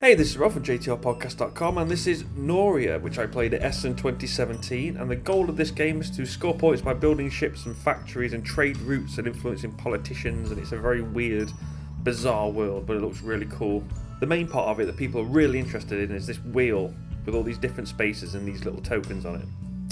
Hey, this is Rob from JTRpodcast.com, and this is Noria, which I played at Essen 2017, and the goal of this game is to score points by building ships and factories and trade routes and influencing politicians, and it's a very weird, bizarre world, but it looks really cool. The main part of it that people are really interested in is this wheel with all these different spaces and these little tokens on it.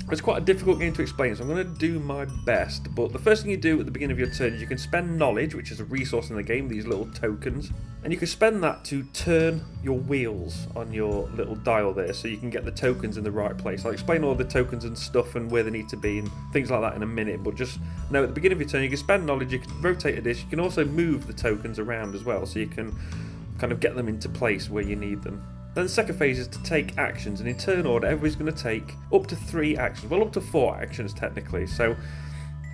It's quite a difficult game to explain, so I'm going to do my best, but the first thing you do at the beginning of your turn is you can spend knowledge, which is a resource in the game, these little tokens, and you can spend that to turn your wheels on your little dial there so you can get the tokens in the right place. I'll explain all the tokens and stuff and where they need to be and things like that in a minute, but just know at the beginning of your turn you can spend knowledge, you can rotate a dish, you can also move the tokens around as well, so you can kind of get them into place where you need them. Then the second phase is to take actions, and in turn order everybody's going to take up to 3 actions, well up to 4 actions technically. So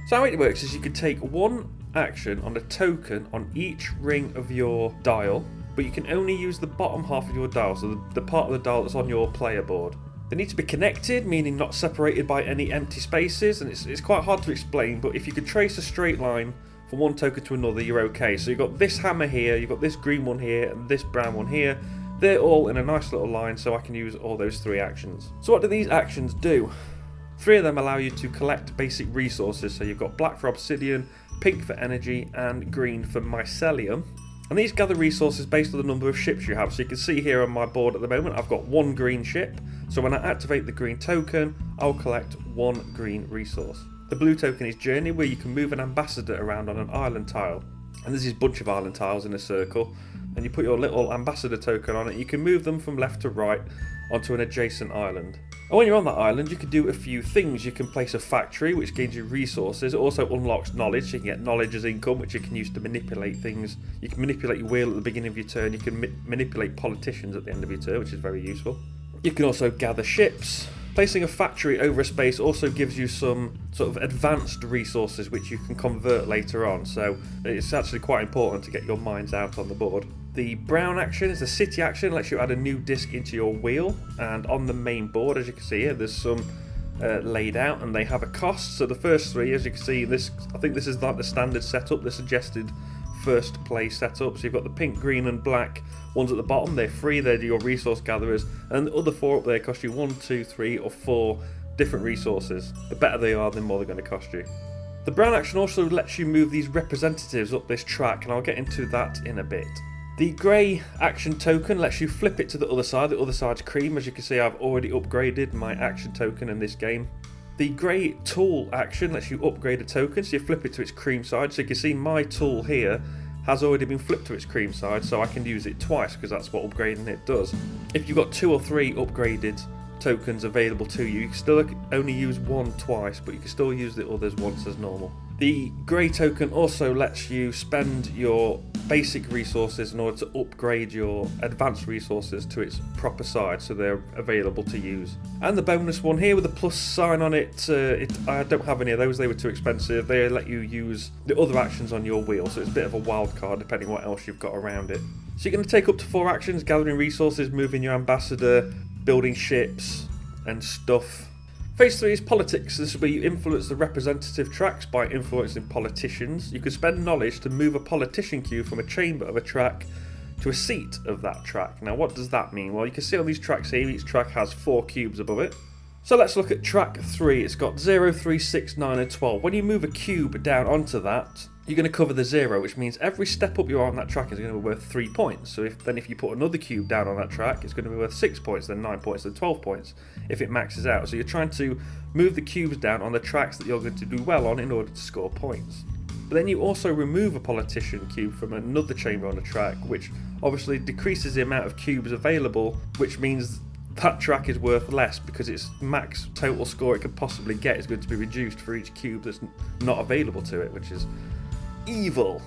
how it works is you can take 1 action on a token on each ring of your dial, but you can only use the bottom half of your dial, so the part of the dial that's on your player board. They need to be connected, meaning not separated by any empty spaces, and it's quite hard to explain, but if you could trace a straight line from one token to another, you're okay. So you've got this hammer here, you've got this green one here, and this brown one here. They're all in a nice little line, so I can use all those 3 actions. So what do these actions do? 3 of them allow you to collect basic resources, so you've got black for obsidian, pink for energy, and green for mycelium. And these gather resources based on the number of ships you have. So you can see here on my board at the moment, I've got 1 green ship. So when I activate the green token, I'll collect 1 green resource. The blue token is Journey, where you can move an ambassador around on an island tile. And there's this bunch of island tiles in a circle, and you put your little ambassador token on it. You can move them from left to right onto an adjacent island. And when you're on that island, you can do a few things. You can place a factory, which gains you resources. It also unlocks knowledge, so you can get knowledge as income, which you can use to manipulate things. You can manipulate your wheel at the beginning of your turn. You can manipulate politicians at the end of your turn, which is very useful. You can also gather ships. Placing a factory over a space also gives you some sort of advanced resources which you can convert later on, so it's actually quite important to get your mines out on the board. The brown action is a city action, lets you add a new disc into your wheel, and on the main board, as you can see here, there's some laid out and they have a cost. So the first 3, as you can see, I think this is like the standard setup, the suggested first play setup. So you've got the pink, green and black ones at the bottom, they're free, they're your resource gatherers, and the other 4 up there cost you 1, 2, 3 or 4 different resources. The better they are, the more they're going to cost you. The brown action also lets you move these representatives up this track, and I'll get into that in a bit. The grey action token lets you flip it to the other side's cream. As you can see, I've already upgraded my action token in this game. The grey tool action lets you upgrade a token, so you flip it to its cream side. So you can see my tool here has already been flipped to its cream side, so I can use it twice because that's what upgrading it does. If you've got 2 or 3 upgraded tokens available to you, you can still only use 1 twice, but you can still use the others once as normal. The grey token also lets you spend your basic resources in order to upgrade your advanced resources to its proper side, so they're available to use. And the bonus one here with the plus sign on it, I don't have any of those, they were too expensive. They let you use the other actions on your wheel, so it's a bit of a wild card depending what else you've got around it. So you're going to take up to 4 actions: gathering resources, moving your ambassador, building ships and stuff. Phase 3 is politics. This is where you influence the representative tracks by influencing politicians. You can spend knowledge to move a politician cube from a chamber of a track to a seat of that track. Now what does that mean? Well, you can see on these tracks here, each track has 4 cubes above it. So let's look at track 3. It's got 0, 3, 6, 9 and 12. When you move a cube down onto that, you're going to cover the 0, which means every step up you are on that track is going to be worth 3 points. So if you put another cube down on that track, it's going to be worth 6 points, then 9 points, then 12 points if it maxes out. So you're trying to move the cubes down on the tracks that you're going to do well on in order to score points. But then you also remove a politician cube from another chamber on the track, which obviously decreases the amount of cubes available, which means that track is worth less because its max total score it could possibly get is going to be reduced for each cube that's not available to it, which is evil.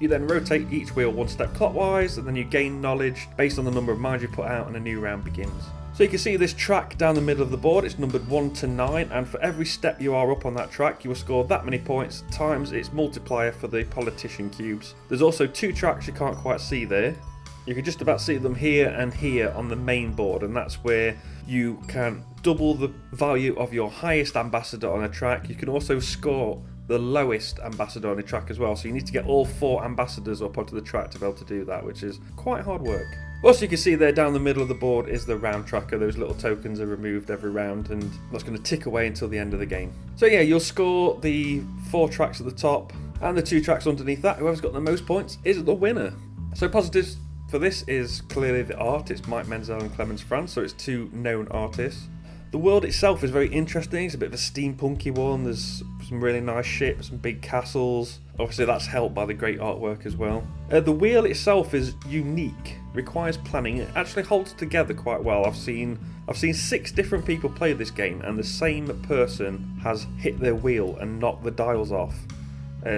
You then rotate each wheel 1 step clockwise, and then you gain knowledge based on the number of mines you put out, and a new round begins. So you can see this track down the middle of the board, it's numbered 1 to 9, and for every step you are up on that track, you will score that many points times its multiplier for the politician cubes. There's also 2 tracks you can't quite see there. You can just about see them here and here on the main board, and that's where you can double the value of your highest ambassador on a track. You can also score the lowest ambassador on the track as well, so you need to get all 4 ambassadors up onto the track to be able to do that, which is quite hard work. Also, you can see there down the middle of the board is the round tracker. Those little tokens are removed every round, and that's going to tick away until the end of the game. So yeah, you'll score the 4 tracks at the top and the 2 tracks underneath that. Whoever's got the most points is the winner. So positives for this is clearly the art. It's Mike Menzel and Clemens Franz, so it's 2 known artists. The world itself is very interesting. It's a bit of a steampunky one. There's some really nice ships, some big castles. Obviously that's helped by the great artwork as well. The wheel itself is unique, requires planning. It actually holds together quite well. I've seen 6 different people play this game, and the same person has hit their wheel and knocked the dials off.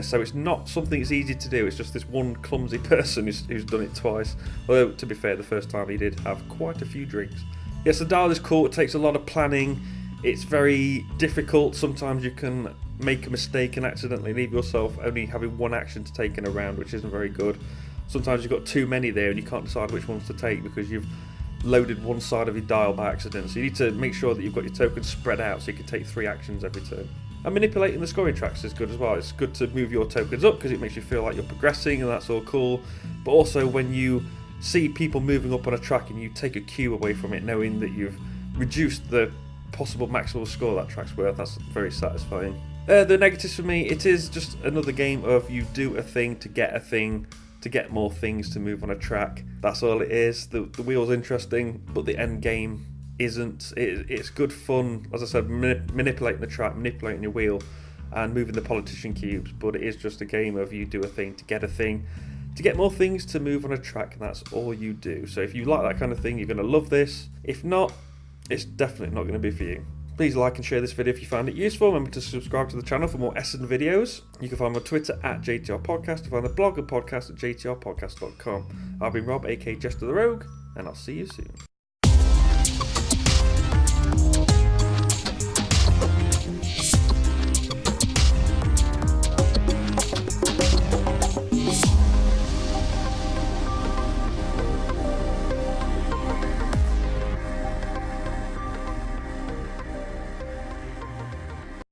So it's not something that's easy to do. It's just this one clumsy person who's done it twice. Although, to be fair, the first time he did have quite a few drinks. Yes, the dial is cool. It takes a lot of planning. It's very difficult. Sometimes you can make a mistake and accidentally leave yourself only having 1 action to take in a round, which isn't very good. Sometimes you've got too many there and you can't decide which ones to take because you've loaded one side of your dial by accident. So you need to make sure that you've got your tokens spread out so you can take 3 actions every turn. And manipulating the scoring tracks is good as well. It's good to move your tokens up because it makes you feel like you're progressing, and that's all cool. But also when you see people moving up on a track and you take a cue away from it, knowing that you've reduced the possible maximal score that track's worth, that's very satisfying. The negatives for me, it is just another game of you do a thing to get a thing, to get more things to move on a track. That's all it is. The wheel's interesting, but the end game isn't. It's good fun, as I said, manipulating the track, manipulating your wheel, and moving the politician cubes, but it is just a game of you do a thing to get a thing, to get more things to move on a track, and that's all you do. So if you like that kind of thing, you're going to love this. If not, it's definitely not going to be for you. Please like and share this video if you found it useful. Remember to subscribe to the channel for more Essen videos. You can find me on Twitter at JTR Podcast, and find the blog and podcast at jtrpodcast.com. I've been Rob, aka Jesta the Rogue, and I'll see you soon.